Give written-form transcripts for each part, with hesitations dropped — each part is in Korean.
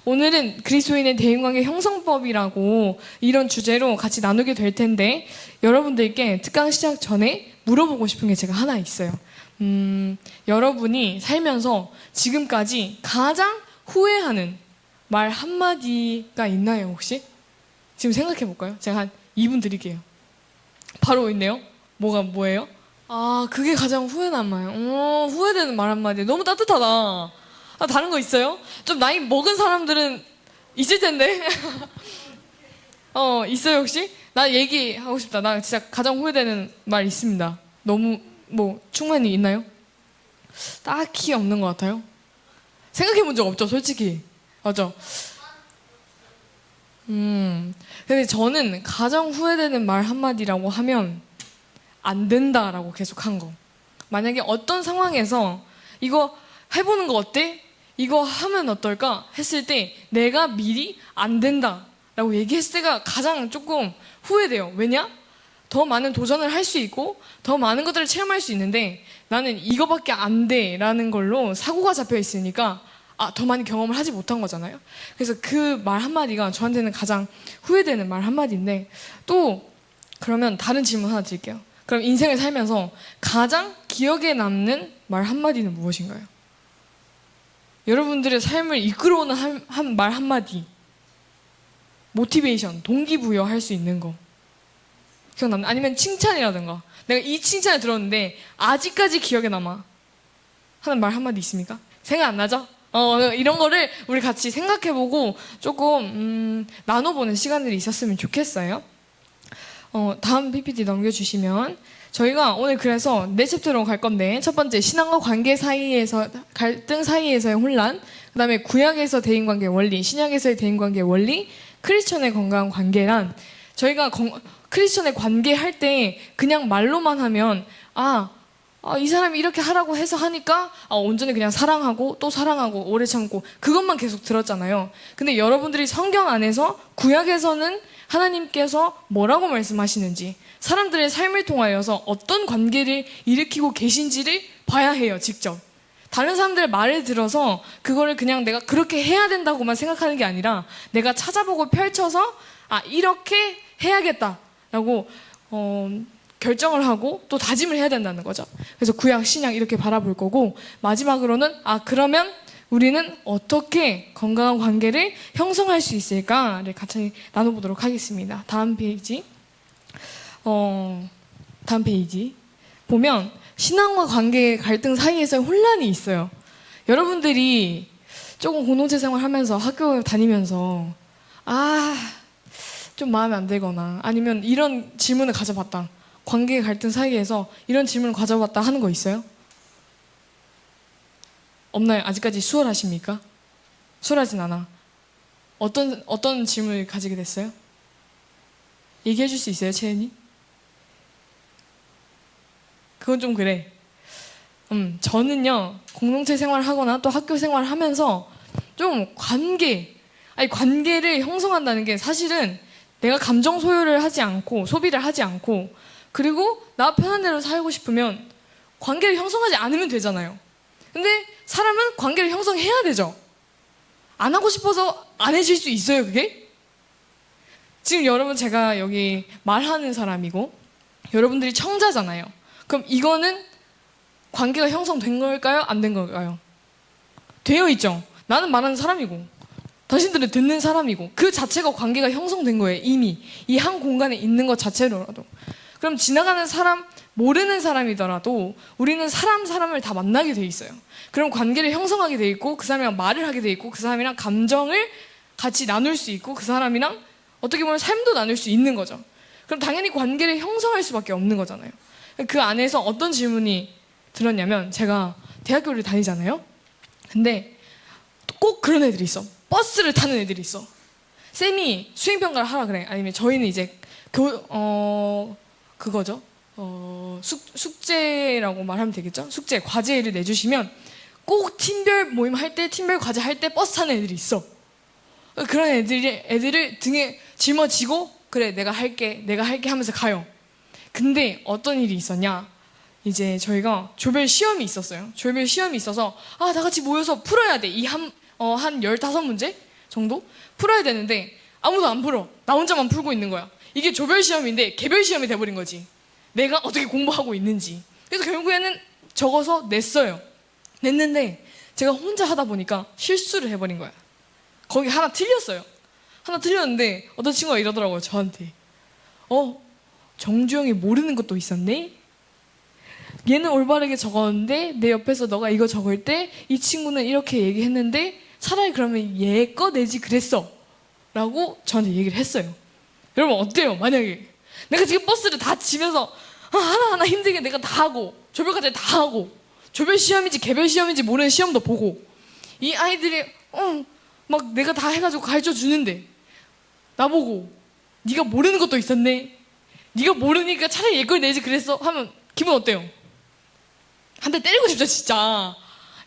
오늘은 그리스도인의 대인관계 형성법이라고 이런 주제로 같이 나누게 될 텐데 여러분들께 특강 시작 전에 물어보고 싶은 게 제가 하나 있어요. 여러분이 살면서 지금까지 가장 후회하는 말 한마디가 있나요, 혹시? 지금 생각해 볼까요? 제가 한 2분 드릴게요. 바로 있네요. 뭐예요? 아, 그게 가장 후회난 말. 후회되는 말 한마디. 너무 따뜻하다. 아, 다른 거 있어요? 좀 나이 먹은 사람들은 있을 텐데. 있어요, 혹시? 나 얘기하고 싶다. 나 진짜 가장 후회되는 말 있습니다. 너무, 충분히 있나요? 딱히 없는 것 같아요. 생각해 본 적 없죠, 솔직히. 맞죠? 근데 저는 가장 후회되는 말 한마디라고 하면 안 된다라고 계속 한 거. 만약에 어떤 상황에서 이거 해보는 거 어때? 이거 하면 어떨까? 했을 때 내가 미리 안 된다라고 얘기했을 때가 가장 조금 후회돼요. 왜냐? 더 많은 도전을 할 수 있고 더 많은 것들을 체험할 수 있는데 나는 이거밖에 안 돼라는 걸로 사고가 잡혀 있으니까 더 많이 경험을 하지 못한 거잖아요. 그래서 그 말 한마디가 저한테는 가장 후회되는 말 한마디인데 또 그러면 다른 질문 하나 드릴게요. 그럼 인생을 살면서 가장 기억에 남는 말 한마디는 무엇인가요? 여러분들의 삶을 이끌어오는 말 한마디. 모티베이션, 동기부여 할 수 있는 거. 기억남나? 아니면 칭찬이라든가. 내가 이 칭찬을 들었는데 아직까지 기억에 남아. 하는 말 한마디 있습니까? 생각 안 나죠? 이런 거를 우리 같이 생각해보고 조금 나눠보는 시간들이 있었으면 좋겠어요. 다음 PPT 넘겨주시면 저희가 오늘 그래서 네 챕터로 갈 건데 첫 번째 신앙과 관계 사이에서 갈등 사이에서의 혼란, 그 다음에 구약에서 대인관계 원리, 신약에서의 대인관계 원리, 크리스천의 건강한 관계란 저희가 크리스천의 관계할 때 그냥 말로만 하면 이 사람이 이렇게 하라고 해서 하니까 온전히 그냥 사랑하고 또 사랑하고 오래 참고 그것만 계속 들었잖아요. 근데 여러분들이 성경 안에서 구약에서는 하나님께서 뭐라고 말씀하시는지 사람들의 삶을 통하여서 어떤 관계를 일으키고 계신지를 봐야 해요. 직접. 다른 사람들의 말을 들어서 그거를 그냥 내가 그렇게 해야 된다고만 생각하는 게 아니라 내가 찾아보고 펼쳐서 이렇게 해야겠다라고 결정을 하고 또 다짐을 해야 된다는 거죠. 그래서 구약, 신약 이렇게 바라볼 거고 마지막으로는 그러면 우리는 어떻게 건강한 관계를 형성할 수 있을까를 같이 나눠보도록 하겠습니다. 다음 페이지 보면 신앙과 관계의 갈등 사이에서 혼란이 있어요. 여러분들이 조금 공동체 생활하면서 학교 다니면서 좀 마음에 안 들거나 아니면 이런 질문을 가져봤다. 관계 갈등 사이에서 이런 질문을 가져봤다 하는 거 있어요? 없나요? 아직까지 수월하십니까? 수월하진 않아. 어떤 질문을 가지게 됐어요? 얘기해 줄 수 있어요, 채은이? 그건 좀 그래. 저는요, 공동체 생활을 하거나 또 학교 생활을 하면서 좀 관계를 형성한다는 게 사실은 내가 감정 소유를 하지 않고, 소비를 하지 않고, 그리고 나 편한 대로 살고 싶으면 관계를 형성하지 않으면 되잖아요. 근데 사람은 관계를 형성해야 되죠. 안 하고 싶어서 안 해질 수 있어요, 그게? 지금 여러분 제가 여기 말하는 사람이고 여러분들이 청자잖아요. 그럼 이거는 관계가 형성된 걸까요? 안 된 걸까요? 되어 있죠. 나는 말하는 사람이고 당신들은 듣는 사람이고 그 자체가 관계가 형성된 거예요. 이미 이 한 공간에 있는 것 자체로라도. 그럼 지나가는 사람, 모르는 사람이더라도 우리는 사람을 다 만나게 돼 있어요. 그럼 관계를 형성하게 돼 있고 그 사람이랑 말을 하게 돼 있고 그 사람이랑 감정을 같이 나눌 수 있고 그 사람이랑 어떻게 보면 삶도 나눌 수 있는 거죠. 그럼 당연히 관계를 형성할 수밖에 없는 거잖아요. 그 안에서 어떤 질문이 들었냐면 제가 대학교를 다니잖아요. 근데 꼭 그런 애들이 있어. 버스를 타는 애들이 있어. 쌤이 수행평가를 하라 그래. 아니면 저희는 이제 그거죠. 숙제라고 말하면 되겠죠? 숙제, 과제를 내주시면 꼭 팀별 모임 할 때, 팀별 과제 할 때 버스 타는 애들이 있어. 그런 애들을 등에 짊어지고 그래 내가 할게 하면서 가요. 근데 어떤 일이 있었냐? 이제 저희가 조별 시험이 있었어요. 조별 시험이 있어서 다 같이 모여서 풀어야 돼. 한 15문제? 정도 풀어야 되는데 아무도 안 풀어. 나 혼자만 풀고 있는 거야. 이게 조별 시험인데 개별 시험이 돼버린 거지. 내가 어떻게 공부하고 있는지. 그래서 결국에는 적어서 냈어요. 냈는데 제가 혼자 하다 보니까 실수를 해버린 거야. 거기 하나 틀렸어요. 하나 틀렸는데 어떤 친구가 이러더라고요, 저한테. 정주영이 모르는 것도 있었네? 얘는 올바르게 적었는데 내 옆에서 너가 이거 적을 때 이 친구는 이렇게 얘기했는데 차라리 그러면 얘 거 내지 그랬어 라고 저한테 얘기를 했어요. 여러분 어때요? 만약에 내가 지금 버스를 다 지면서 하나하나 힘들게 내가 다 하고 조별 과제 다 하고 조별 시험인지 개별 시험인지 모르는 시험도 보고 이 아이들이 막 내가 다 해가지고 가르쳐 주는데 나보고 네가 모르는 것도 있었네, 네가 모르니까 차라리 얘 걸 내지 그랬어 하면 기분 어때요? 한 대 때리고 싶죠 진짜.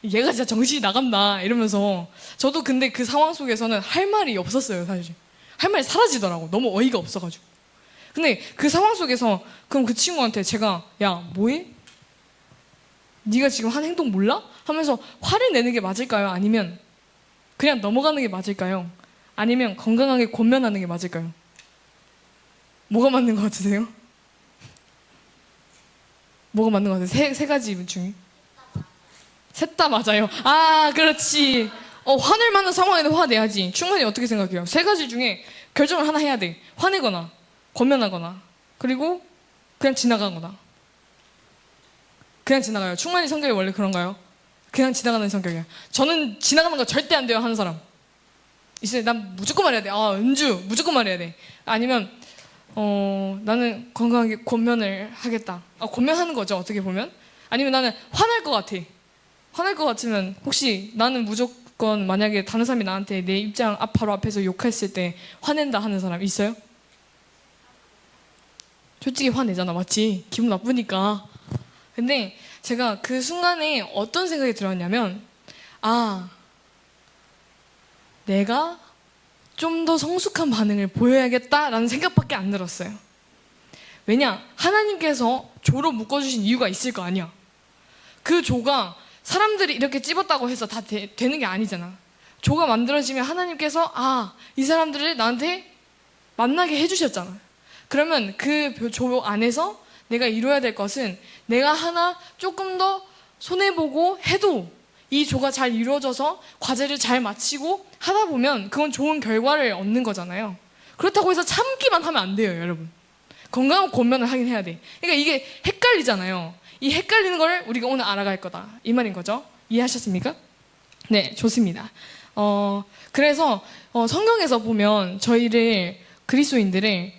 얘가 진짜 정신이 나갔나 이러면서. 저도 근데 그 상황 속에서는 할 말이 없었어요. 사실 할 말이 사라지더라고. 너무 어이가 없어가지고. 근데 그 상황 속에서 그럼 그 친구한테 제가 야 뭐해? 네가 지금 한 행동 몰라? 하면서 화를 내는 게 맞을까요? 아니면 그냥 넘어가는 게 맞을까요? 아니면 건강하게 권면하는 게 맞을까요? 뭐가 맞는 것 같으세요? 뭐가 맞는 것 같아요? 세 가지 중에 셋 다 맞아요. 아 그렇지. 화낼 만한 상황에는 화내야지. 충분히. 어떻게 생각해요? 세 가지 중에 결정을 하나 해야 돼. 화내거나 권면하거나 그리고 그냥 지나가거나. 그냥 지나가요. 충만이 성격이 원래 그런가요? 그냥 지나가는 성격이에요. 저는 지나가는 거 절대 안 돼요 하는 사람 있어요. 난 무조건 말해야 돼. 은주 무조건 말해야 돼. 아니면 나는 건강하게 권면을 하겠다. 권면하는 거죠 어떻게 보면. 아니면 나는 화날 것 같아. 화날 것 같으면 혹시 나는 무조건 만약에 다른 사람이 나한테 내 입장 바로 앞에서 욕했을 때 화낸다 하는 사람 있어요? 솔직히 화내잖아. 맞지? 기분 나쁘니까. 근데 제가 그 순간에 어떤 생각이 들었냐면 내가 좀 더 성숙한 반응을 보여야겠다라는 생각밖에 안 들었어요. 왜냐? 하나님께서 조로 묶어주신 이유가 있을 거 아니야. 그 조가 사람들이 이렇게 찝었다고 해서 다 되는 게 아니잖아. 조가 만들어지면 하나님께서 이 사람들을 나한테 만나게 해주셨잖아. 그러면 그 조 안에서 내가 이루어야 될 것은 내가 하나 조금 더 손해보고 해도 이 조가 잘 이루어져서 과제를 잘 마치고 하다 보면 그건 좋은 결과를 얻는 거잖아요. 그렇다고 해서 참기만 하면 안 돼요, 여러분. 건강한 권면을 하긴 해야 돼. 그러니까 이게 헷갈리잖아요. 이 헷갈리는 걸 우리가 오늘 알아갈 거다. 이 말인 거죠. 이해하셨습니까? 네, 좋습니다. 그래서 성경에서 보면 저희를 그리스도인들을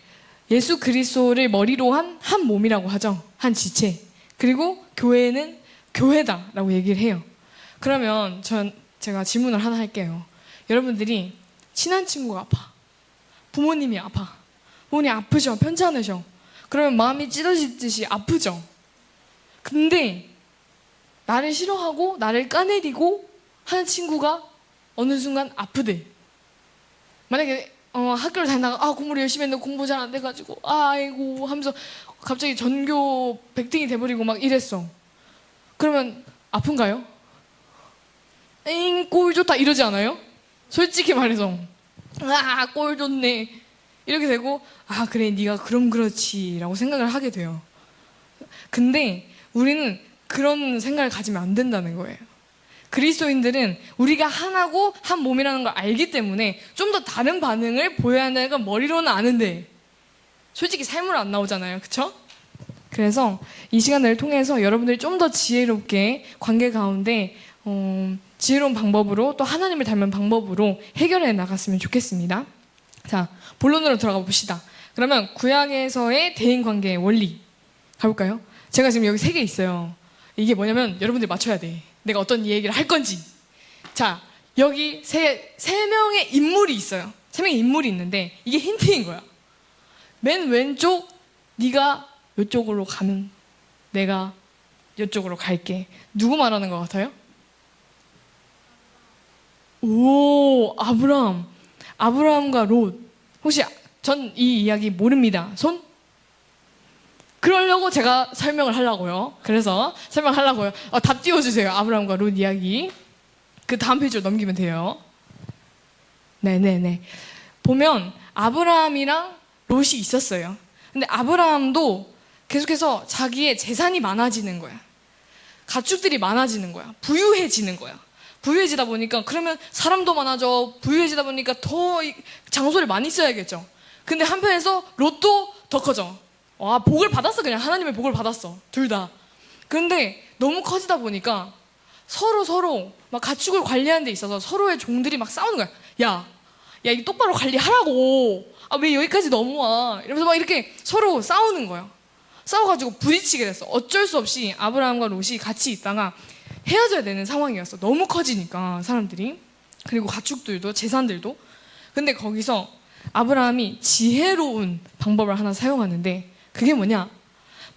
예수 그리스도를 머리로 한 몸이라고 하죠. 한 지체. 그리고 교회는 교회다라고 얘기를 해요. 그러면 제가 질문을 하나 할게요. 여러분들이 친한 친구가 아파. 부모님이 아파. 부모님 아프셔. 편찮으셔. 그러면 마음이 찢어지듯이 아프죠. 근데 나를 싫어하고 나를 까내리고 하는 친구가 어느 순간 아프대. 만약에 학교를 다니다가 공부를 열심히 했는데 공부 잘 안 돼가지고 아이고 하면서 갑자기 전교 100등이 돼버리고 막 이랬어. 그러면 아픈가요? 꼴 좋다 이러지 않아요? 솔직히 말해서 꼴 좋네 이렇게 되고 그래 네가 그럼 그렇지 라고 생각을 하게 돼요. 근데 우리는 그런 생각을 가지면 안 된다는 거예요. 그리스도인들은 우리가 하나고 한 몸이라는 걸 알기 때문에 좀 더 다른 반응을 보여야 한다는 건 머리로는 아는데 솔직히 삶으로 안 나오잖아요. 그쵸? 그래서 이 시간을 통해서 여러분들이 좀 더 지혜롭게 관계 가운데 지혜로운 방법으로 또 하나님을 닮은 방법으로 해결해 나갔으면 좋겠습니다. 자, 본론으로 들어가 봅시다. 그러면 구약에서의 대인관계의 원리 가볼까요? 제가 지금 여기 3개 있어요. 이게 뭐냐면 여러분들이 맞춰야 돼. 내가 어떤 얘기를 할 건지. 자, 여기 세 명의 인물이 있어요. 3명의 인물이 있는데 이게 힌트인 거야. 맨 왼쪽 네가 이쪽으로 가면 내가 이쪽으로 갈게. 누구 말하는 것 같아요? 아브라함과 롯. 혹시 전 이 이야기 모릅니다. 손? 그러려고 제가 설명을 하려고요. 그래서 설명하려고요. 답 띄워주세요. 아브라함과 롯 이야기. 그 다음 페이지로 넘기면 돼요. 네네네. 보면 아브라함이랑 롯이 있었어요. 근데 아브라함도 계속해서 자기의 재산이 많아지는 거야. 가축들이 많아지는 거야. 부유해지는 거야. 부유해지다 보니까 그러면 사람도 많아져. 부유해지다 보니까 더 장소를 많이 써야겠죠. 근데 한편에서 롯도 더 커져. 와, 복을 받았어. 그냥 하나님의 복을 받았어. 둘 다. 그런데 너무 커지다 보니까 서로 막 가축을 관리하는 데 있어서 서로의 종들이 막 싸우는 거야. 야, 이거 똑바로 관리하라고. 아, 왜 여기까지 넘어와? 이러면서 막 이렇게 서로 싸우는 거야. 싸워가지고 부딪히게 됐어. 어쩔 수 없이 아브라함과 롯이 같이 있다가 헤어져야 되는 상황이었어. 너무 커지니까 사람들이. 그리고 가축들도 재산들도. 근데 거기서 아브라함이 지혜로운 방법을 하나 사용하는데 그게 뭐냐?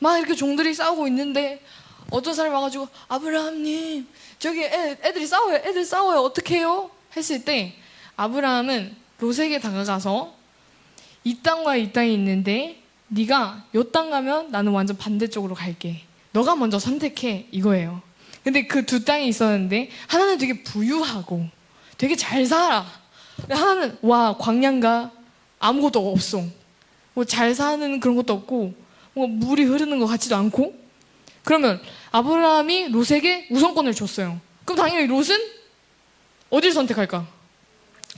막 이렇게 종들이 싸우고 있는데 어떤 사람이 와가지고 아브라함님 저기 애들이 싸워요. 애들 싸워요. 어떻게 해요? 했을 때 아브라함은 롯에게 다가가서 이 땅과 이 땅이 있는데 네가 요 땅 가면 나는 완전 반대쪽으로 갈게. 너가 먼저 선택해. 이거예요. 근데 그 두 땅이 있었는데 하나는 되게 부유하고 되게 잘 살아. 근데 하나는 와 광야인가 아무것도 없어. 뭐 잘 사는 그런 것도 없고 뭐 물이 흐르는 것 같지도 않고. 그러면 아브라함이 롯에게 우선권을 줬어요. 그럼 당연히 롯은 어디를 선택할까?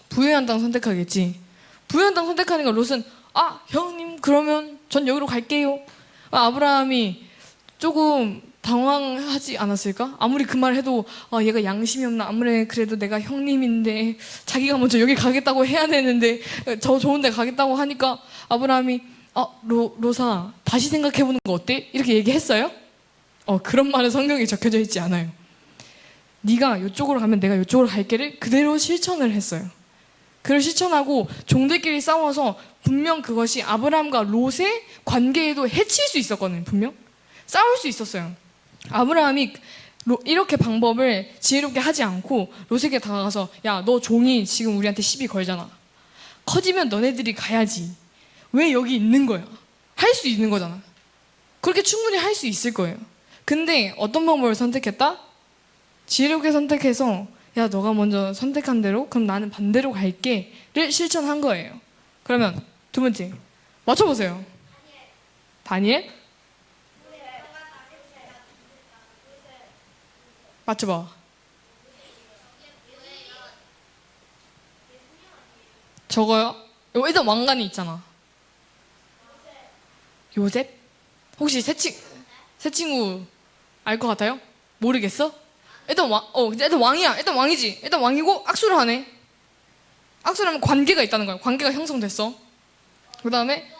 부유한 땅 선택하겠지. 부유한 땅 선택하니까 롯은 아 형님 그러면 전 여기로 갈게요. 아브라함이 조금 당황하지 않았을까? 아무리 그 말 해도 얘가 양심이 없나? 아무리 그래도 내가 형님인데 자기가 먼저 여기 가겠다고 해야 되는데 저 좋은 데 가겠다고 하니까 아브라함이 롯아 다시 생각해보는 거 어때? 이렇게 얘기했어요? 그런 말은 성경에 적혀져 있지 않아요. 네가 이쪽으로 가면 내가 이쪽으로 갈게를 그대로 실천을 했어요. 그걸 실천하고 종들끼리 싸워서 분명 그것이 아브라함과 롯의 관계에도 해칠 수 있었거든요. 분명 싸울 수 있었어요. 아브라함이 이렇게 방법을 지혜롭게 하지 않고 롯에게 다가가서 야, 너 종이 지금 우리한테 시비 걸잖아. 커지면 너네들이 가야지. 왜 여기 있는 거야? 할 수 있는 거잖아. 그렇게 충분히 할 수 있을 거예요. 근데 어떤 방법을 선택했다? 지혜롭게 선택해서 야, 너가 먼저 선택한 대로 그럼 나는 반대로 갈게를 실천한 거예요. 그러면 두 번째 맞춰보세요. 다니엘? 맞춰봐. 저거요? 일단 왕관이 있잖아. 요셉? 혹시 새 친구 알 것 같아요? 모르겠어? 일단 왕이야. 일단 왕이지. 일단 왕이고 악수를 하네. 악수를 하면 관계가 있다는 거야. 관계가 형성됐어. 그 다음에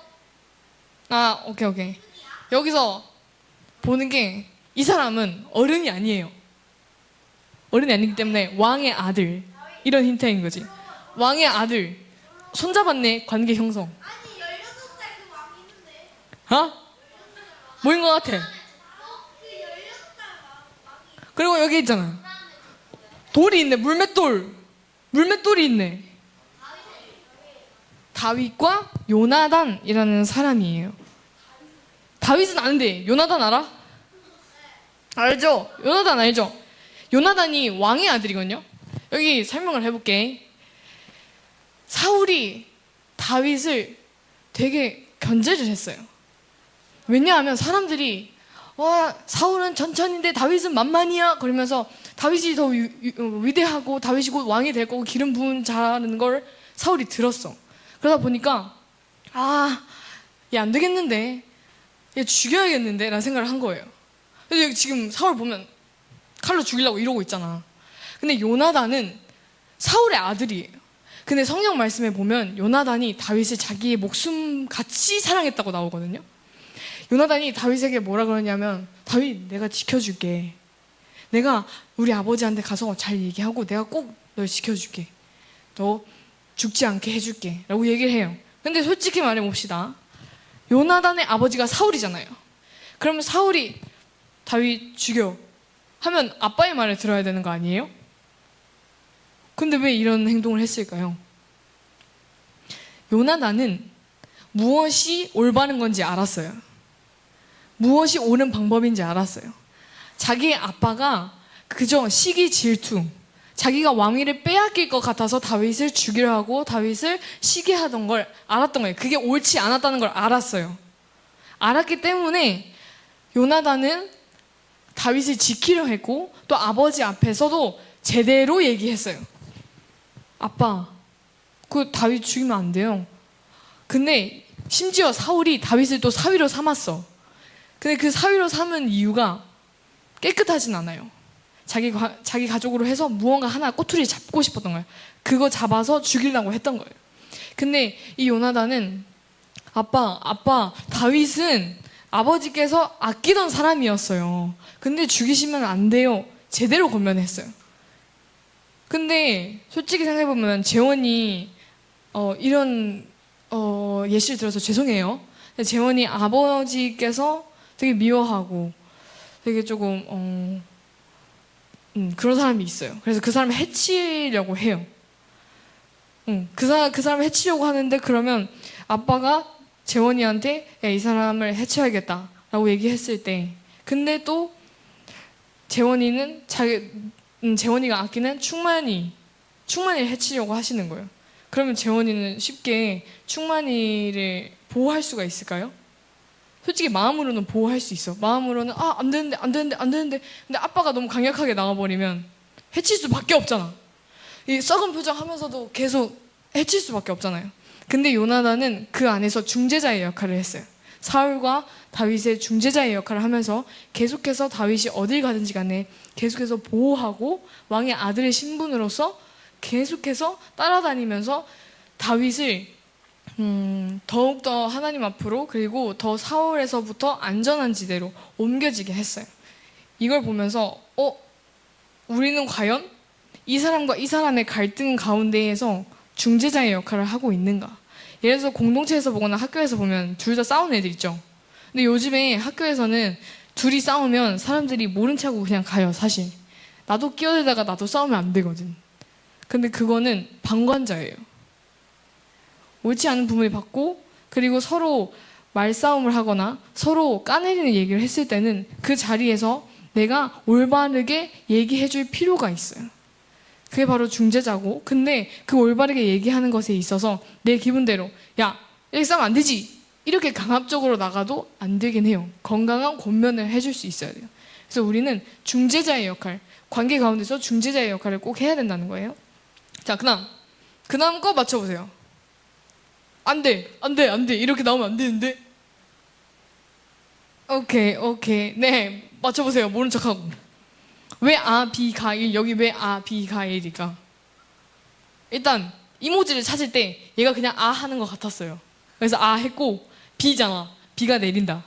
오케이. 여기서 보는 게 이 사람은 어른이 아니에요. 어른이 아니기 때문에 왕의 아들. 이런 힌트인 거지. 왕의 아들. 손잡았네. 관계 형성. 아니 16살 그 왕 있는데. 뭐인 것 같아? 그 16살 왕이. 그리고 여기 있잖아. 돌이 있네. 물맷돌이 있네. 다윗과 요나단이라는 사람이에요. 다윗은 아는데 요나단 알아? 알죠? 요나단 알죠? 요나단이 왕의 아들이거든요. 여기 설명을 해볼게. 사울이 다윗을 되게 견제를 했어요. 왜냐하면 사람들이 사울은 천천히인데 다윗은 만만이야 그러면서 다윗이 더 위대하고 다윗이 곧 왕이 될 거고 기름 부은 자라는 걸 사울이 들었어. 그러다 보니까 얘 안 되겠는데 얘 죽여야겠는데 라는 생각을 한 거예요. 그래서 지금 사울 보면 칼로 죽이려고 이러고 있잖아. 근데 요나단은 사울의 아들이에요. 근데 성경 말씀에 보면 요나단이 다윗을 자기의 목숨 같이 사랑했다고 나오거든요. 요나단이 다윗에게 뭐라 그러냐면 다윗 내가 지켜줄게. 내가 우리 아버지한테 가서 잘 얘기하고 내가 꼭 널 지켜줄게. 너 죽지 않게 해줄게 라고 얘기를 해요. 근데 솔직히 말해봅시다. 요나단의 아버지가 사울이잖아요. 그러면 사울이 다윗 죽여 하면 아빠의 말을 들어야 되는 거 아니에요? 근데 왜 이런 행동을 했을까요? 요나단은 무엇이 올바른 건지 알았어요. 무엇이 옳은 방법인지 알았어요. 자기의 아빠가 그저 시기 질투, 자기가 왕위를 빼앗길 것 같아서 다윗을 죽이려 하고 다윗을 시게 하던 걸 알았던 거예요. 그게 옳지 않았다는 걸 알았어요. 알았기 때문에 요나단은 다윗을 지키려 했고 또 아버지 앞에서도 제대로 얘기했어요. 아빠, 그 다윗 죽이면 안 돼요. 근데 심지어 사울이 다윗을 또 사위로 삼았어. 근데 그 사위로 삼은 이유가 깨끗하진 않아요. 자기 가족으로 해서 무언가 하나 꼬투리 잡고 싶었던 거예요. 그거 잡아서 죽이려고 했던 거예요. 근데 이 요나단은 아빠, 다윗은 아버지께서 아끼던 사람이었어요. 근데 죽이시면 안 돼요. 제대로 권면했어요. 근데 솔직히 생각해보면 재원이 이런 예시를 들어서 죄송해요. 재원이 아버지께서 되게 미워하고 되게 조금 그런 사람이 있어요. 그래서 그 사람을 해치려고 해요. 그 사람을 해치려고 하는데 그러면 아빠가 재원이한테 야, 이 사람을 해쳐야겠다라고 얘기했을 때 근데 또 재원이는 재원이가 아끼는 충만이를 해치려고 하시는 거예요. 그러면 재원이는 쉽게 충만이를 보호할 수가 있을까요? 솔직히 마음으로는 보호할 수 있어. 마음으로는 안 되는데 근데 아빠가 너무 강력하게 나와버리면 해칠 수밖에 없잖아. 이 썩은 표정 하면서도 계속 해칠 수밖에 없잖아요. 근데 요나단은 그 안에서 중재자의 역할을 했어요. 사울과 다윗의 중재자의 역할을 하면서 계속해서 다윗이 어딜 가든지 간에 계속해서 보호하고 왕의 아들의 신분으로서 계속해서 따라다니면서 다윗을 더욱더 하나님 앞으로 그리고 더 사울에서부터 안전한 지대로 옮겨지게 했어요. 이걸 보면서 우리는 과연 이 사람과 이 사람의 갈등 가운데에서 중재자의 역할을 하고 있는가? 예를 들어서 공동체에서 보거나 학교에서 보면 둘 다 싸우는 애들 있죠. 근데 요즘에 학교에서는 둘이 싸우면 사람들이 모른 척하고 그냥 가요. 사실 나도 끼어들다가 나도 싸우면 안 되거든. 근데 그거는 방관자예요. 옳지 않은 부분이 받고 그리고 서로 말싸움을 하거나 서로 까내리는 얘기를 했을 때는 그 자리에서 내가 올바르게 얘기해 줄 필요가 있어요. 그게 바로 중재자고 근데 그 올바르게 얘기하는 것에 있어서 내 기분대로 야 이렇게 싸우면 안 되지 이렇게 강압적으로 나가도 안 되긴 해요. 건강한 권면을 해줄 수 있어야 돼요. 그래서 우리는 중재자의 역할 관계 가운데서 중재자의 역할을 꼭 해야 된다는 거예요. 자 그다음 거 맞춰보세요. 안 돼 이렇게 나오면 안 되는데. 오케이 네 맞춰보세요. 모른 척하고. 왜 아비가일 여기 왜 아비가일일까? 일단 이모지를 찾을 때 얘가 그냥 하는 것 같았어요. 그래서 했고 비잖아. 비가 내린다.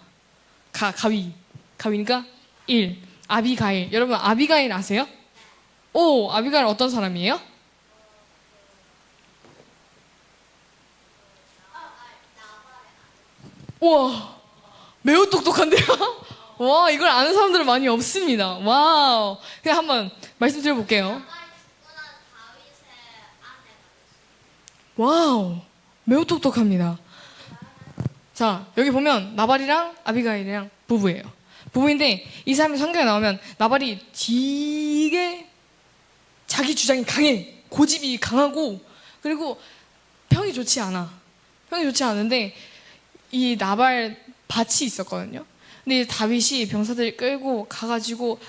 가위니까 1 아비가일. 여러분 아비가일 아세요? 아비가일 어떤 사람이에요? 우와 매우 똑똑한데요? 와 이걸 아는 사람들은 많이 없습니다. 와우. 그냥 한번 말씀드려볼게요. 와우 매우 똑똑합니다. 자 여기 보면 나발이랑 아비가일이랑 부부예요. 부부인데 이 사람이 성경에 나오면 나발이 되게 자기 주장이 강해. 고집이 강하고 그리고 평이 좋지 않은데 이 나발 밭이 있었거든요. 근데 다윗이 병사들을 끌고 가가지고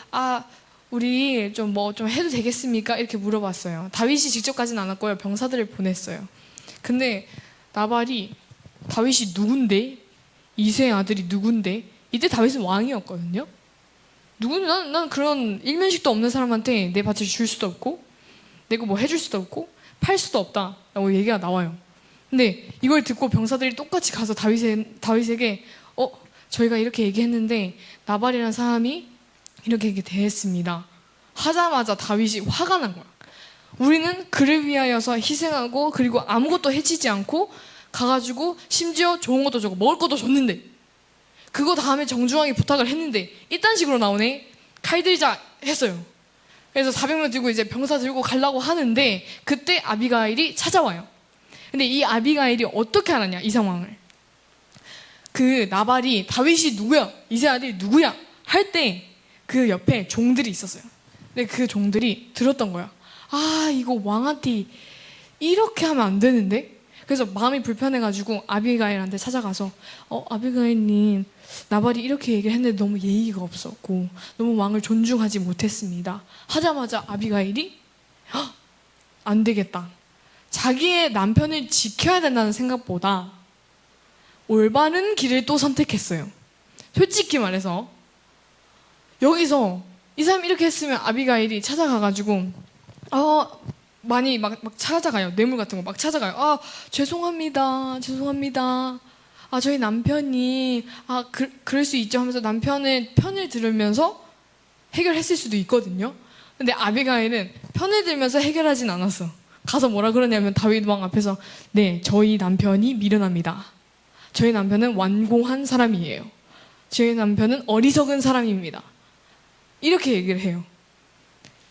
우리 좀 해도 되겠습니까? 이렇게 물어봤어요. 다윗이 직접 가진 않았고요. 병사들을 보냈어요. 근데 나발이 다윗이 누군데? 이새의 아들이 누군데? 이때 다윗은 왕이었거든요. 난 그런 일면식도 없는 사람한테 내 밭을 줄 수도 없고 내가 뭐 해줄 수도 없고 팔 수도 없다라고 얘기가 나와요. 근데 이걸 듣고 병사들이 똑같이 가서 다윗에게 저희가 이렇게 얘기했는데 나발이라는 사람이 이렇게 대했습니다 하자마자 다윗이 화가 난 거야. 우리는 그를 위하여서 희생하고 그리고 아무것도 해치지 않고 가가지고 심지어 좋은 것도 주고 먹을 것도 줬는데 그거 다음에 정중하게 부탁을 했는데 이딴 식으로 나오네. 칼 들자 했어요. 그래서 400명 들고 이제 병사 들고 가려고 하는데 그때 아비가일이 찾아와요. 근데 이 아비가일이 어떻게 알았냐 이 상황을. 그 나발이 다윗이 누구야? 이새 아들이 누구야? 할 때 그 옆에 종들이 있었어요. 근데 그 종들이 들었던 거야. 아, 이거 왕한테 이렇게 하면 안 되는데? 그래서 마음이 불편해가지고 아비가일한테 찾아가서 아비가일님, 나발이 이렇게 얘기를 했는데 너무 예의가 없었고 너무 왕을 존중하지 못했습니다. 하자마자 아비가일이 안 되겠다. 자기의 남편을 지켜야 된다는 생각보다 올바른 길을 또 선택했어요. 솔직히 말해서 여기서 이 사람이 이렇게 했으면 아비가일이 찾아가가지고 많이 막 찾아가요. 뇌물 같은 거 막 찾아가요. 죄송합니다. 저희 남편이 그럴 수 있죠 하면서 남편의 편을 들으면서 해결했을 수도 있거든요. 근데 아비가일은 편을 들면서 해결하진 않았어. 가서 뭐라 그러냐면 다윗 왕 앞에서 네, 저희 남편이 미련합니다. 저희 남편은 완고한 사람이에요. 저희 남편은 어리석은 사람입니다. 이렇게 얘기를 해요.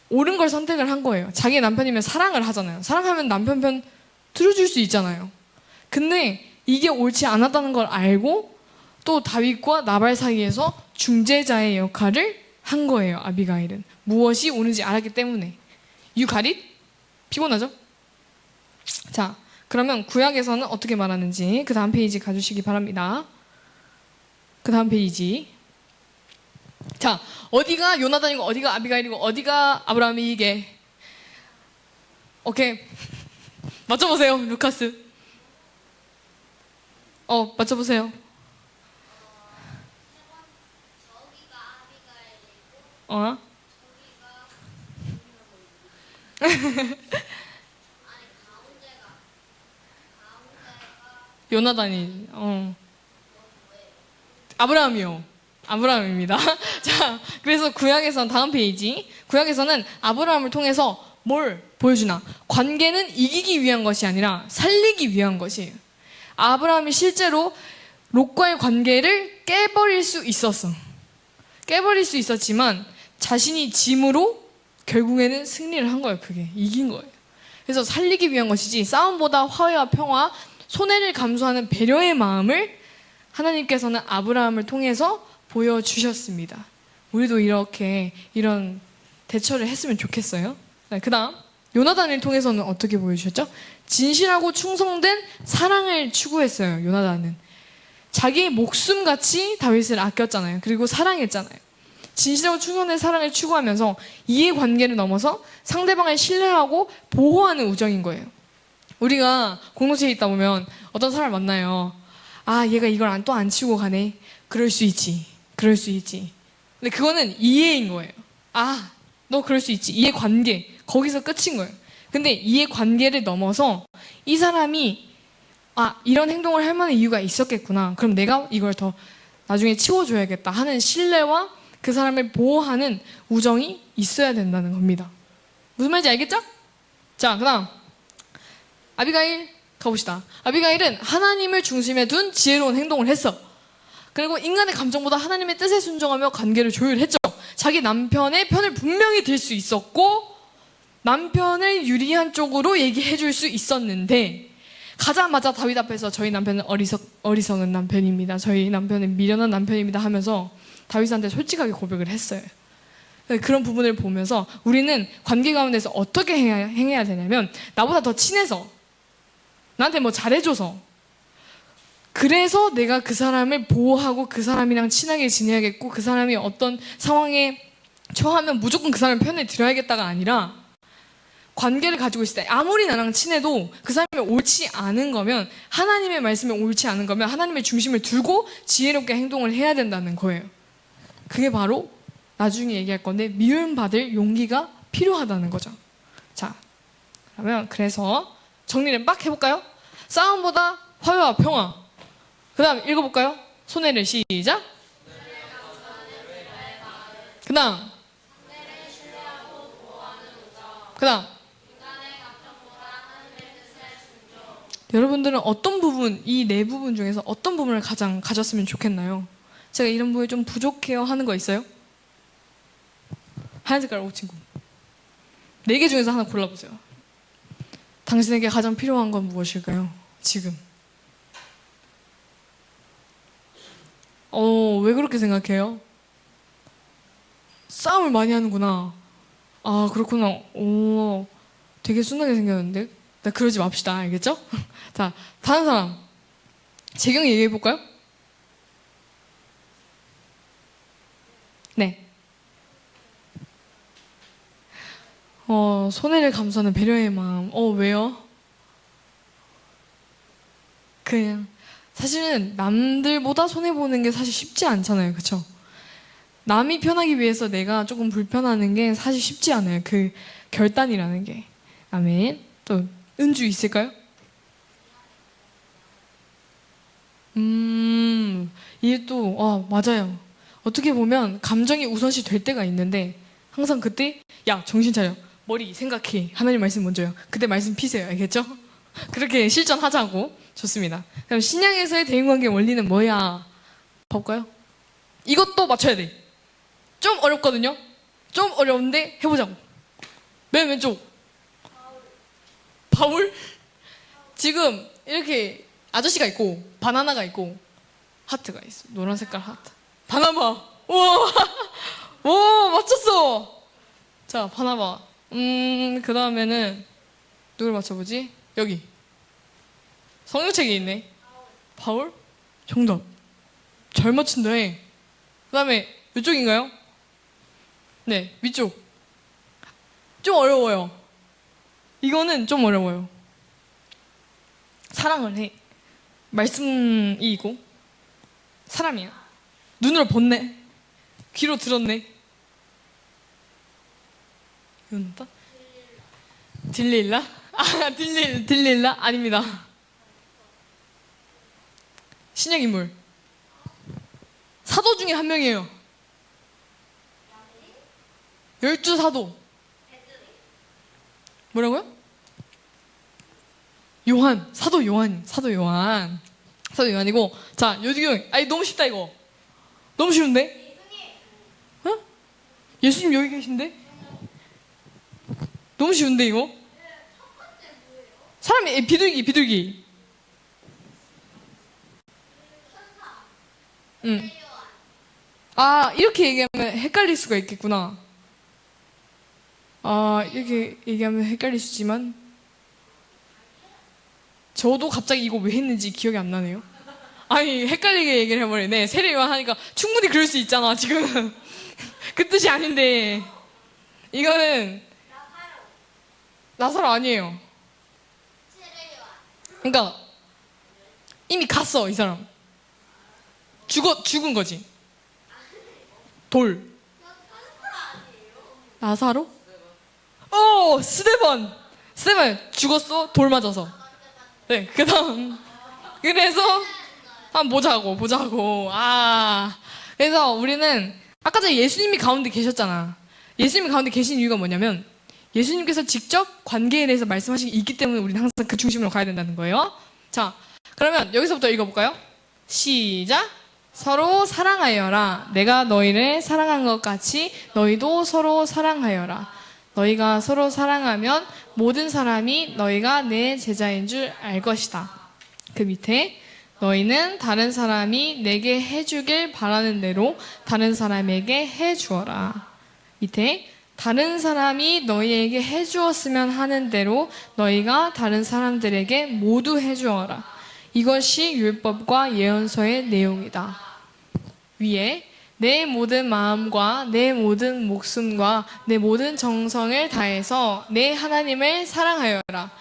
옳은 걸 선택을 한 거예요. 자기 남편이면 사랑을 하잖아요. 사랑하면 남편 편 들어줄 수 있잖아요. 근데 이게 옳지 않았다는 걸 알고 또 다윗과 나발 사이에서 중재자의 역할을 한 거예요. 아비가일은 무엇이 옳은지 알았기 때문에. You got it? 피곤하죠? 자, 그러면 구약에서는 어떻게 말하는지 그 다음 페이지 가주시기 바랍니다. 그 다음 페이지. 자, 어디가 요나단이고 어디가 아비가일이고 어디가 아브라함이게? 오케이. 맞춰보세요, 루카스. 맞춰보세요. 저기가 아비가일이고 어? 아니 가운데가 요나단이, 아브라함이요. 아브라함입니다. 자, 그래서 구약에서는 다음 페이지. 구약에서는 아브라함을 통해서 뭘 보여주나? 관계는 이기기 위한 것이 아니라 살리기 위한 것이에요. 아브라함이 실제로 롯과의 관계를 깨버릴 수 있었어. 깨버릴 수 있었지만 자신이 짐으로 결국에는 승리를 한 거예요. 그게 이긴 거예요. 그래서 살리기 위한 것이지 싸움보다 화해와 평화, 손해를 감수하는 배려의 마음을 하나님께서는 아브라함을 통해서 보여주셨습니다. 우리도 이런 대처를 했으면 좋겠어요. 그 다음 요나단을 통해서는 어떻게 보여주셨죠? 진실하고 충성된 사랑을 추구했어요. 요나단은 자기의 목숨같이 다윗을 아꼈잖아요. 그리고 사랑했잖아요. 진실하고 충성된 사랑을 추구하면서 이해관계를 넘어서 상대방을 신뢰하고 보호하는 우정인 거예요. 우리가 공동체에 있다 보면 어떤 사람을 만나요. 얘가 이걸 또 안 치고 가네. 그럴 수 있지. 근데 그거는 이해인 거예요. 너 그럴 수 있지. 이해관계. 거기서 끝인 거예요. 근데 이해관계를 넘어서 이 사람이 이런 행동을 할 만한 이유가 있었겠구나. 그럼 내가 이걸 더 나중에 치워줘야겠다 하는 신뢰와 그 사람을 보호하는 우정이 있어야 된다는 겁니다. 무슨 말인지 알겠죠? 자, 그 다음 아비가일 가봅시다. 아비가일은 하나님을 중심에 둔 지혜로운 행동을 했어. 그리고 인간의 감정보다 하나님의 뜻에 순종하며 관계를 조율했죠. 자기 남편의 편을 분명히 들 수 있었고 남편을 유리한 쪽으로 얘기해 줄 수 있었는데 가자마자 다윗 앞에서 저희 남편은 어리석은 남편입니다. 저희 남편은 미련한 남편입니다 하면서 다윗한테 솔직하게 고백을 했어요. 그런 부분을 보면서 우리는 관계 가운데서 어떻게 행해야 되냐면 나보다 더 친해서 나한테 뭐 잘해줘서 그래서 내가 그 사람을 보호하고 그 사람이랑 친하게 지내야겠고 그 사람이 어떤 상황에 처하면 무조건 그 사람의 편을 들어야겠다가 아니라 관계를 가지고 있을 때 아무리 나랑 친해도 그 사람이 옳지 않은 거면 하나님의 말씀이 옳지 않은 거면 하나님의 중심을 두고 지혜롭게 행동을 해야 된다는 거예요. 그게 바로 나중에 얘기할 건데 미움받을 용기가 필요하다는 거죠. 자, 그러면 그래서 정리를 막 해볼까요? 싸움보다 화해와 평화. 그 다음 읽어볼까요? 손해를 시작. 그 다음 여러분들은 어떤 부분, 이 네 부분 중에서 어떤 부분을 가장 가졌으면 좋겠나요? 제가 이런 부분이 좀 부족해요 하는 거 있어요? 하얀 색깔 옷 친구. 네 개 중에서 하나 골라보세요. 당신에게 가장 필요한 건 무엇일까요? 지금. 왜 그렇게 생각해요? 싸움을 많이 하는구나. 그렇구나. 되게 순하게 생겼는데? 나 그러지 맙시다. 알겠죠? 자, 다른 사람. 재경이 얘기해볼까요? 네. 손해를 감수하는 배려의 마음. 왜요? 그냥 사실은 남들보다 손해보는 게 사실 쉽지 않잖아요. 그쵸? 남이 편하기 위해서 내가 조금 불편하는 게 사실 쉽지 않아요. 그 결단이라는 게. 아멘. 또 은주 있을까요? 이게 또 맞아요. 어떻게 보면 감정이 우선시 될 때가 있는데 항상 그때 야 정신 차려 머리 생각해 하나님 말씀 먼저요. 그때 말씀 피세요. 알겠죠? 그렇게 실천하자고. 좋습니다. 그럼 신약에서의 대인관계 원리는 뭐야? 볼까요? 이것도 맞춰야 돼. 좀 어렵거든요. 좀 어려운데 해보자고. 맨 왼쪽 바울? 지금 이렇게 아저씨가 있고 바나나가 있고 하트가 있어. 노란 색깔 하트. 바나나. 우와. 오 맞췄어. 자 바나나. 그 다음에는 누굴 맞춰보지? 여기 성경책에 있네. 바울? 정답. 잘 맞춘다 해. 그 다음에 이쪽인가요? 네 위쪽. 좀 어려워요. 이거는 좀 어려워요. 사랑을 해. 말씀이고 사람이야. 눈으로 봤네. 귀로 들었네. 이건 뭐다? 딜릴라? 딜릴라? 아닙니다. 신약 인물. 사도 중에 한 명이에요. 12사도. 뭐라고요? 요한. 사도 요한이고. 자, 요지경. 아니, 너무 쉽다, 이거. 너무 쉬운데? 어? 예수님 여기 계신데? 너무 쉬운데, 이거? 사람이, 비둘기. 응. 이렇게 얘기하면 헷갈릴 수가 있겠구나. 이렇게 얘기하면 헷갈릴 수 있지만, 저도 갑자기 이거 왜 했는지 기억이 안 나네요. 아니, 헷갈리게 얘기를 해버리네. 세례요한 하니까 충분히 그럴 수 있잖아, 지금. 그 뜻이 아닌데. 이거는, 나사로 아니에요. 그러니까, 이미 갔어, 이 사람. 죽은 거지. 돌. 나사로? 스데반 죽었어. 돌 맞아서. 네, 그다음. 그래서 보자고. 그래서 우리는 아까 전에 예수님이 가운데 계셨잖아. 예수님이 가운데 계신 이유가 뭐냐면 예수님께서 직접 관계에 대해서 말씀하신 게 있기 때문에 우리는 항상 그 중심으로 가야 된다는 거예요. 자, 그러면 여기서부터 읽어볼까요? 시작. 서로 사랑하여라. 내가 너희를 사랑한 것 같이 너희도 서로 사랑하여라. 너희가 서로 사랑하면 모든 사람이 너희가 내 제자인 줄 알 것이다. 그 밑에 너희는 다른 사람이 내게 해주길 바라는 대로 다른 사람에게 해주어라. 밑에 다른 사람이 너희에게 해주었으면 하는 대로 너희가 다른 사람들에게 모두 해주어라. 이것이 율법과 예언서의 내용이다. 위에 내 모든 마음과 내 모든 목숨과 내 모든 정성을 다해서 내 하나님을 사랑하여라.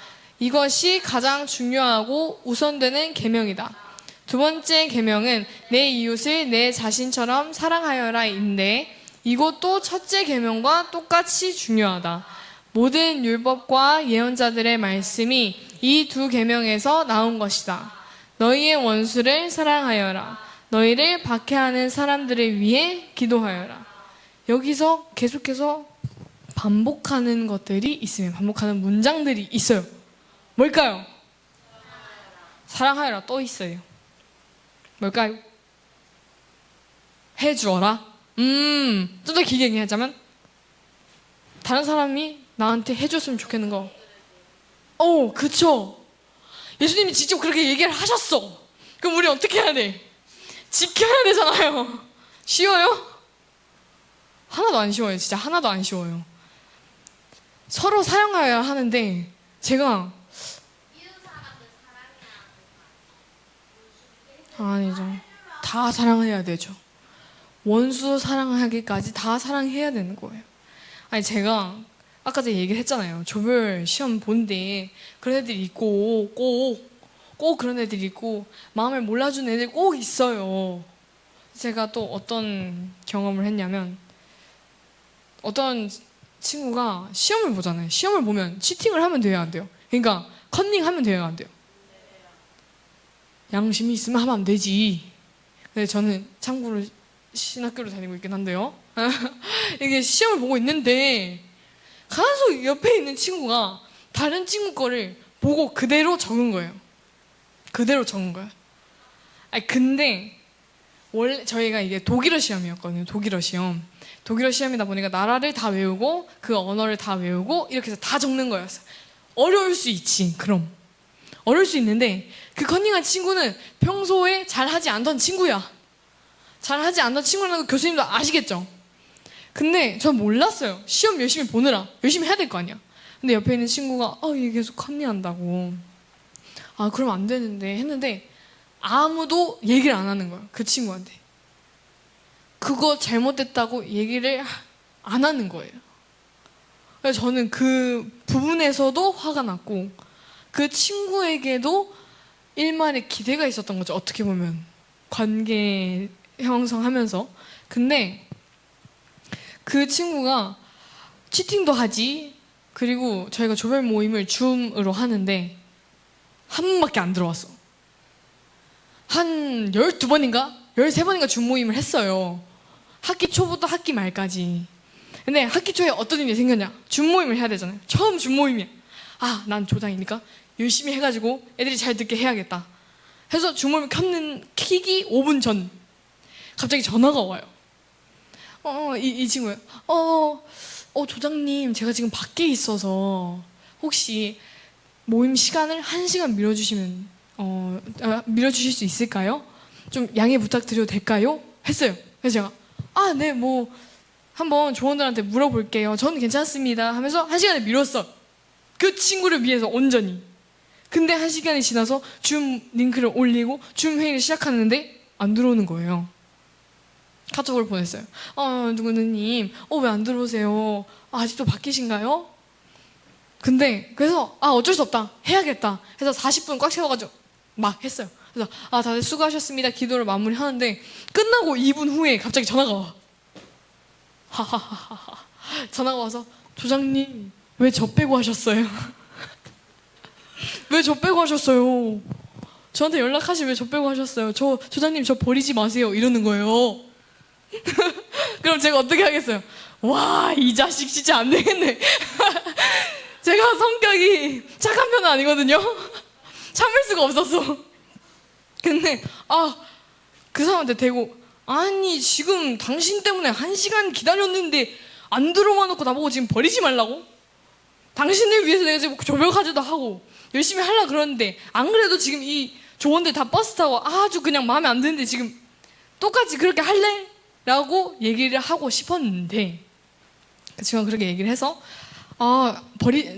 이것이 가장 중요하고 우선되는 계명이다. 두 번째 계명은 내 이웃을 내 자신처럼 사랑하여라인데 이것도 첫째 계명과 똑같이 중요하다. 모든 율법과 예언자들의 말씀이 이 두 계명에서 나온 것이다. 너희의 원수를 사랑하여라. 너희를 박해하는 사람들을 위해 기도하여라. 여기서 계속해서 반복하는 것들이 있으면 반복하는 문장들이 있어요. 뭘까요? 사랑하여라 또 있어요. 뭘까요? 해주어라. 좀 더 길게 얘기하자면 다른 사람이 나한테 해줬으면 좋겠는 거. 그쵸. 예수님이 직접 그렇게 얘기를 하셨어. 그럼 우리 어떻게 해야 돼? 지켜야 되잖아요. 쉬워요? 하나도 안 쉬워요. 진짜 하나도 안 쉬워요. 서로 사랑해야 하는데 제가 이웃 사람들 사랑해야 하는 거 아니죠. 다 사랑해야 되죠. 원수 사랑하기까지 다 사랑해야 되는 거예요. 아니 제가 아까 전에 얘기를 했잖아요. 조별 시험 보는데 그런 애들이 있고 꼭 그런 애들이 있고 마음을 몰라주는 애들이 꼭 있어요. 제가 또 어떤 경험을 했냐면 어떤 친구가 시험을 보잖아요. 시험을 보면 치팅을 하면 돼요, 안 돼요? 그러니까 컨닝하면 돼요, 안 돼요? 양심이 있으면 하면 안 되지. 근데 저는 참고로 신학교를 다니고 있긴 한데요. 이게 시험을 보고 있는데 계속 옆에 있는 친구가 다른 친구 거를 보고 그대로 적은 거예요. 그대로 적은 거예요. 아니 근데 원래 저희가 이게 독일어 시험이었거든요. 독일어 시험. 독일어 시험이다 보니까 나라를 다 외우고 그 언어를 다 외우고 이렇게 해서 다 적는 거였어요. 어려울 수 있지. 그럼 어려울 수 있는데 그 컨닝한 친구는 평소에 잘하지 않던 친구야. 잘하지 않던 친구라는 거 교수님도 아시겠죠? 근데 전 몰랐어요. 시험 열심히 보느라 열심히 해야 될 거 아니야. 근데 옆에 있는 친구가 이게 계속 컨닝한다고. 아 그러면 안 되는데 했는데 아무도 얘기를 안 하는 거예요. 그 친구한테. 그거 잘못됐다고 얘기를 안 하는 거예요. 그래서 저는 그 부분에서도 화가 났고 그 친구에게도 일말의 기대가 있었던 거죠. 어떻게 보면 관계 형성하면서. 근데 그 친구가 치팅도 하지. 그리고 저희가 조별 모임을 줌으로 하는데 한 번밖에 안 들어왔어. 한 12번인가? 13번인가 줌 모임을 했어요. 학기 초부터 학기 말까지. 근데 학기 초에 어떤 일이 생겼냐? 줌 모임을 해야 되잖아요. 처음 줌 모임이야. 난 조장이니까 열심히 해가지고 애들이 잘 듣게 해야겠다. 해서 줌 모임 키기 5분 전 갑자기 전화가 와요. 이 친구예요. 조장님, 제가 지금 밖에 있어서 혹시 모임 시간을 1시간 밀어주실 수 있을까요? 좀 양해 부탁드려도 될까요? 했어요. 그래서 제가 네, 뭐 한번 조원들한테 물어볼게요. 저는 괜찮습니다 하면서 1시간을 미뤘어. 그 친구를 위해서 온전히. 근데 1시간이 지나서 줌 링크를 올리고 줌 회의를 시작하는데 안 들어오는 거예요. 카톡을 보냈어요. 누구누님, 왜 안 들어오세요? 아직도 바뀌신가요? 근데 그래서 어쩔 수 없다. 해야겠다. 해서 40분 꽉 채워가지고 막 했어요. 그래서 다들 수고하셨습니다. 기도를 마무리하는데 끝나고 2분 후에 갑자기 전화가 와. 하하하하. 전화가 와서 조장님 왜 저 빼고 하셨어요? 왜 저 빼고 하셨어요? 저한테 연락하시 왜 저 빼고 하셨어요? 조장님 저 버리지 마세요. 이러는 거예요. 그럼 제가 어떻게 하겠어요? 와, 이 자식 진짜 안 되겠네. 제가 성격이 착한 편은 아니거든요. 참을 수가 없었어. 근데 그 사람한테 대고 아니 지금 당신 때문에 1시간 기다렸는데 안 들어와 놓고 나보고 지금 버리지 말라고? 당신을 위해서 내가 지금 조별 과제도 하고 열심히 하려고 그러는데 안 그래도 지금 이 조원들 다 버스 타고 아주 그냥 마음에 안 드는데 지금 똑같이 그렇게 할래? 라고 얘기를 하고 싶었는데 그 친구가 그렇게 얘기를 해서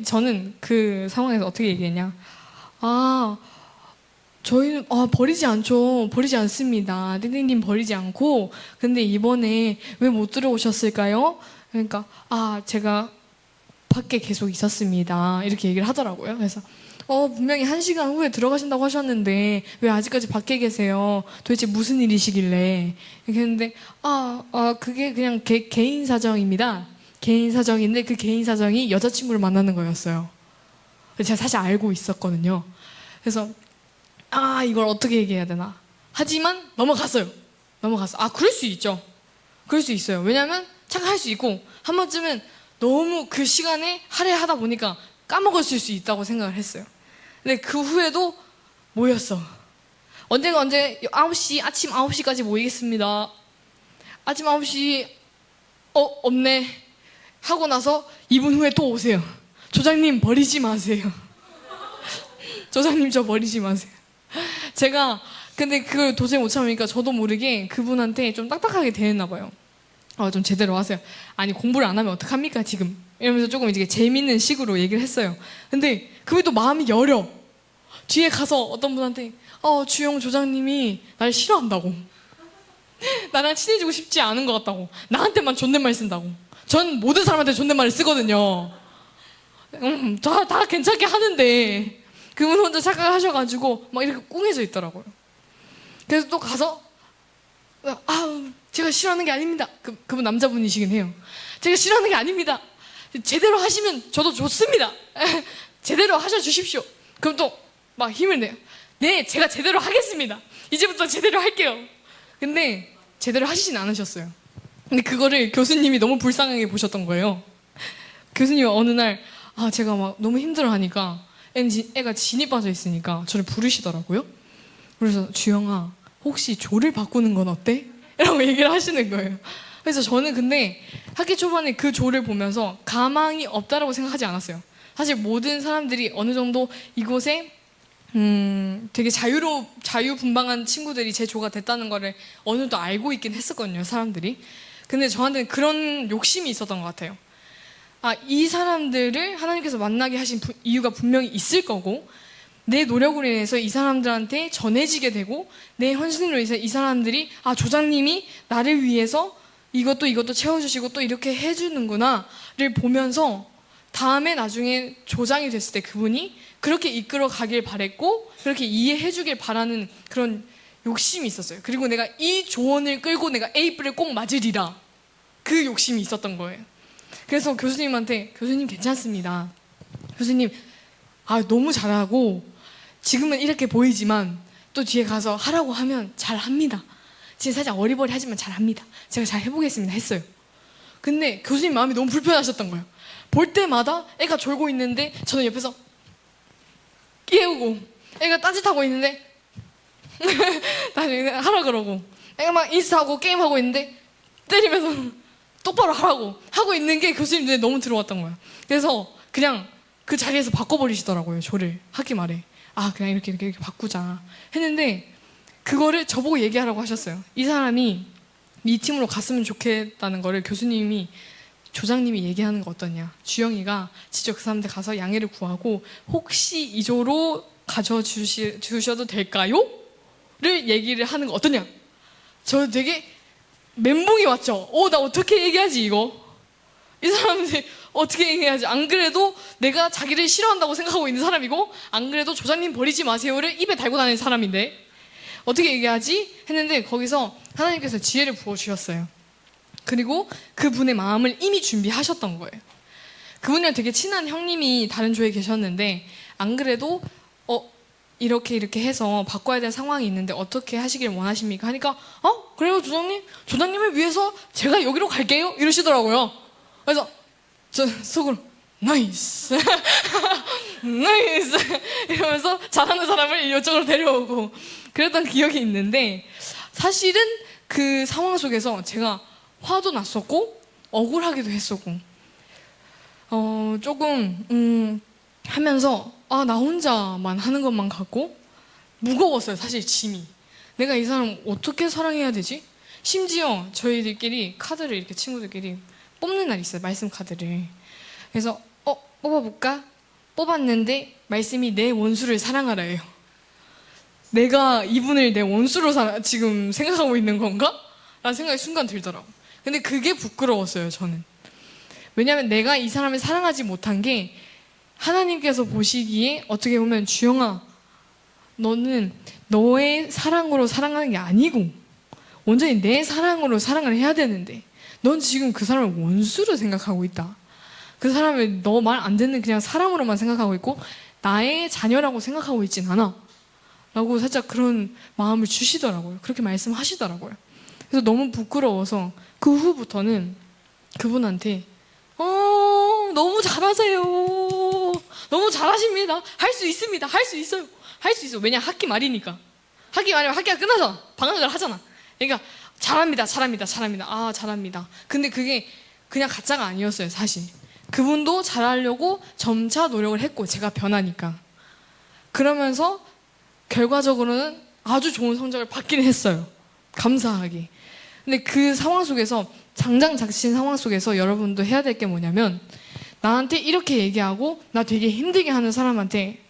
저는 그 상황에서 어떻게 얘기했냐. 저희는 버리지 않죠. 버리지 않습니다. 띵띵님 버리지 않고 근데 이번에 왜 못 들어오셨을까요? 그러니까 제가 밖에 계속 있었습니다. 이렇게 얘기를 하더라고요. 그래서 분명히 1시간 후에 들어가신다고 하셨는데 왜 아직까지 밖에 계세요? 도대체 무슨 일이시길래? 이렇게 했는데 그게 그냥 개인 사정입니다. 개인 사정인데 그 개인 사정이 여자친구를 만나는 거였어요. 제가 사실 알고 있었거든요. 그래서 이걸 어떻게 얘기해야 되나? 하지만 넘어갔어요. 그럴 수 있죠. 그럴 수 있어요. 왜냐면 착각할 수 있고 한 번쯤은 너무 그 시간에 할애하다 보니까 까먹었을 수 있다고 생각을 했어요. 근데 그 후에도 모였어. 언젠가 아침 9시까지 모이겠습니다. 아침 9시 없네 하고 나서 2분 후에 또 오세요. 조장님 버리지 마세요. 조장님 저 버리지 마세요. 제가 근데 그걸 도저히 못 참으니까 저도 모르게 그분한테 좀 딱딱하게 대했나 봐요. 좀 제대로 하세요. 아니 공부를 안 하면 어떡합니까 지금? 이러면서 조금 이제 재밌는 식으로 얘기를 했어요. 근데 그분이 또 마음이 여려. 뒤에 가서 어떤 분한테 주영 조장님이 날 싫어한다고. 나랑 친해지고 싶지 않은 것 같다고. 나한테만 존댓말 쓴다고. 전 모든 사람한테 존댓말을 쓰거든요. 다 괜찮게 하는데 그분 혼자 착각하셔가지고 막 이렇게 꿍해져 있더라고요. 그래서 또 가서 제가 싫어하는 게 아닙니다. 그분 남자분이시긴 해요. 제가 싫어하는 게 아닙니다. 제대로 하시면 저도 좋습니다. 제대로 하셔주십시오. 그럼 또 막 힘을 내요. 네, 제가 제대로 하겠습니다. 이제부터 제대로 할게요. 근데 제대로 하시진 않으셨어요. 근데 그거를 교수님이 너무 불쌍하게 보셨던 거예요. 교수님이 어느 날 제가 막 너무 힘들어하니까 애가 진이 빠져 있으니까 저를 부르시더라고요. 그래서 주영아, 혹시 조를 바꾸는 건 어때? 라고 얘기를 하시는 거예요. 그래서 저는 근데 학기 초반에 그 조를 보면서 가망이 없다라고 생각하지 않았어요. 사실 모든 사람들이 어느 정도 이곳에 되게 자유분방한 친구들이 제 조가 됐다는 거를 어느 정도 알고 있긴 했었거든요, 사람들이. 근데 저한테는 그런 욕심이 있었던 것 같아요. 이 사람들을 하나님께서 만나게 하신 이유가 분명히 있을 거고, 내 노력으로 인해서 이 사람들한테 전해지게 되고, 내 헌신으로 인해서 이 사람들이 조장님이 나를 위해서 이것도 채워주시고 또 이렇게 해주는구나를 보면서 다음에 나중에 조장이 됐을 때 그분이 그렇게 이끌어 가길 바랬고 그렇게 이해해 주길 바라는 그런 욕심이 있었어요. 그리고 내가 이 조언을 끌고 내가 A뿔을 꼭 맞으리라, 그 욕심이 있었던 거예요. 그래서 교수님한테 교수님 괜찮습니다. 교수님 너무 잘하고 지금은 이렇게 보이지만 또 뒤에 가서 하라고 하면 잘합니다. 지금 살짝 어리버리하지만 잘합니다. 제가 잘 해보겠습니다 했어요. 근데 교수님 마음이 너무 불편하셨던 거예요. 볼 때마다 애가 졸고 있는데 저는 옆에서 깨우고, 애가 딴짓하고 있는데 하라 그러고, 애가 막 인스타하고 게임하고 있는데 때리면서 똑바로 하라고 하고 있는 게 교수님 눈에 너무 들어왔던 거예요. 그래서 그냥 그 자리에서 바꿔버리시더라고요, 조를. 학기 말에 그냥 이렇게 바꾸자 했는데 그거를 저보고 얘기하라고 하셨어요. 이 사람이 이 팀으로 갔으면 좋겠다는 거를 교수님이, 조장님이 얘기하는 거 어떠냐, 주영이가 직접 그 사람한테 가서 양해를 구하고 혹시 이조로 가져주셔도 될까요? 를 얘기를 하는 거 어떠냐. 저 되게 멘붕이 왔죠. 나 어떻게 얘기하지 이거? 이 사람들 어떻게 얘기해야지. 안 그래도 내가 자기를 싫어한다고 생각하고 있는 사람이고, 안 그래도 조장님 버리지 마세요를 입에 달고 다니는 사람인데 어떻게 얘기하지? 했는데 거기서 하나님께서 지혜를 부어주셨어요. 그리고 그분의 마음을 이미 준비하셨던 거예요. 그분이랑 되게 친한 형님이 다른 조에 계셨는데 안 그래도 이렇게 해서 바꿔야 될 상황이 있는데 어떻게 하시길 원하십니까? 하니까 그래요 조장님을 위해서 제가 여기로 갈게요 이러시더라고요. 그래서 저 속으로 나이스 나이스 이러면서 잘하는 사람을 이쪽으로 데려오고 그랬던 기억이 있는데, 사실은 그 상황 속에서 제가 화도 났었고 억울하기도 했었고 조금 하면서 나 혼자만 하는 것만 같고 무거웠어요. 사실 짐이. 내가 이 사람 어떻게 사랑해야 되지? 심지어 저희들끼리 카드를 이렇게 친구들끼리 뽑는 날이 있어요. 말씀 카드를. 그래서 뽑아볼까? 뽑았는데 말씀이 내 원수를 사랑하라예요. 내가 이분을 내 원수로 지금 생각하고 있는 건가? 라는 생각이 순간 들더라고. 근데 그게 부끄러웠어요, 저는. 왜냐하면 내가 이 사람을 사랑하지 못한 게 하나님께서 보시기에 어떻게 보면 주영아, 너는 너의 사랑으로 사랑하는 게 아니고 온전히 내 사랑으로 사랑을 해야 되는데 넌 지금 그 사람을 원수로 생각하고 있다. 그 사람을 너 말 안 듣는 그냥 사람으로만 생각하고 있고 나의 자녀라고 생각하고 있진 않아 라고 살짝 그런 마음을 주시더라고요. 그렇게 말씀하시더라고요. 그래서 너무 부끄러워서 그 후부터는 그분한테 너무 잘하세요. 너무 잘하십니다. 할 수 있습니다. 할 수 있어요. 할 수 있어. 왜냐, 학기 말이니까. 학기 말이면 학기가 끝나잖아. 방학을 하잖아. 그러니까 잘합니다. 잘합니다. 근데 그게 그냥 가짜가 아니었어요, 사실. 그분도 잘하려고 점차 노력을 했고 제가 변하니까. 그러면서 결과적으로는 아주 좋은 성적을 받기는 했어요. 감사하게. 근데 그 상황 속에서 장장작신 상황 속에서 여러분도 해야 될 게 뭐냐면 나한테 이렇게 얘기하고 나 되게 힘들게 하는 사람한테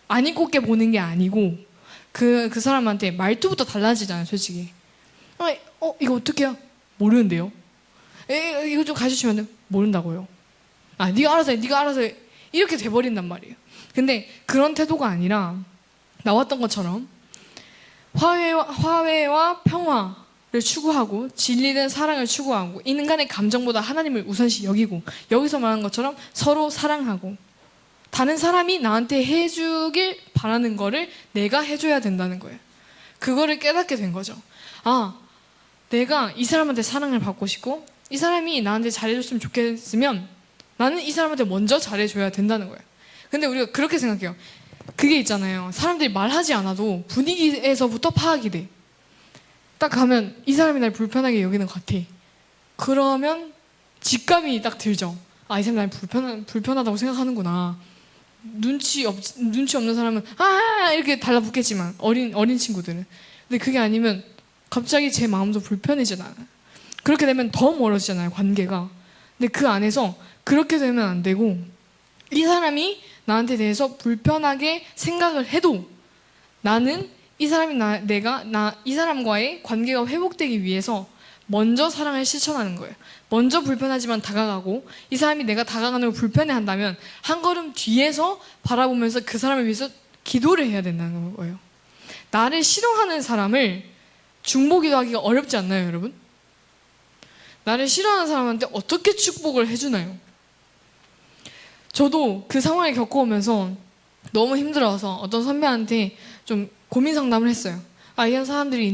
아니 꼽게 보는 게 아니고 그 사람한테 말투부터 달라지잖아요, 솔직히. 이거 어떻게 해요? 모르는데요. 이거 좀 가르쳐주면 안 돼요? 모른다고요. 네가 알아서 해, 네가 알아서 해. 이렇게 돼버린단 말이에요. 근데 그런 태도가 아니라 나왔던 것처럼 화해와 평화를 추구하고 진리된 사랑을 추구하고 인간의 감정보다 하나님을 우선시 여기고 여기서 말한 것처럼 서로 사랑하고 다른 사람이 나한테 해주길 바라는 거를 내가 해줘야 된다는 거예요. 그거를 깨닫게 된 거죠. 내가 이 사람한테 사랑을 받고 싶고 이 사람이 나한테 잘해줬으면 좋겠으면 나는 이 사람한테 먼저 잘해줘야 된다는 거예요. 근데 우리가 그렇게 생각해요. 그게 있잖아요. 사람들이 말하지 않아도 분위기에서부터 파악이 돼. 딱 가면 이 사람이 날 불편하게 여기는 것 같아. 그러면 직감이 딱 들죠. 이 사람이 날 불편하다고 생각하는구나. 눈치 없는 사람은 이렇게 달라붙겠지만 어린 친구들은. 근데 그게 아니면 갑자기 제 마음도 불편해지잖아요. 그렇게 되면 더 멀어지잖아요, 관계가. 근데 그 안에서 그렇게 되면 안 되고 이 사람이 나한테 대해서 불편하게 생각을 해도 나는 이 사람이 이 사람과의 관계가 회복되기 위해서 먼저 사랑을 실천하는 거예요. 먼저 불편하지만 다가가고 이 사람이 내가 다가가는 걸 불편해한다면 한 걸음 뒤에서 바라보면서 그 사람을 위해서 기도를 해야 된다는 거예요. 나를 싫어하는 사람을 중보기도 하기가 어렵지 않나요, 여러분? 나를 싫어하는 사람한테 어떻게 축복을 해주나요? 저도 그 상황을 겪어오면서 너무 힘들어서 어떤 선배한테 좀 고민 상담을 했어요. 이런 사람들이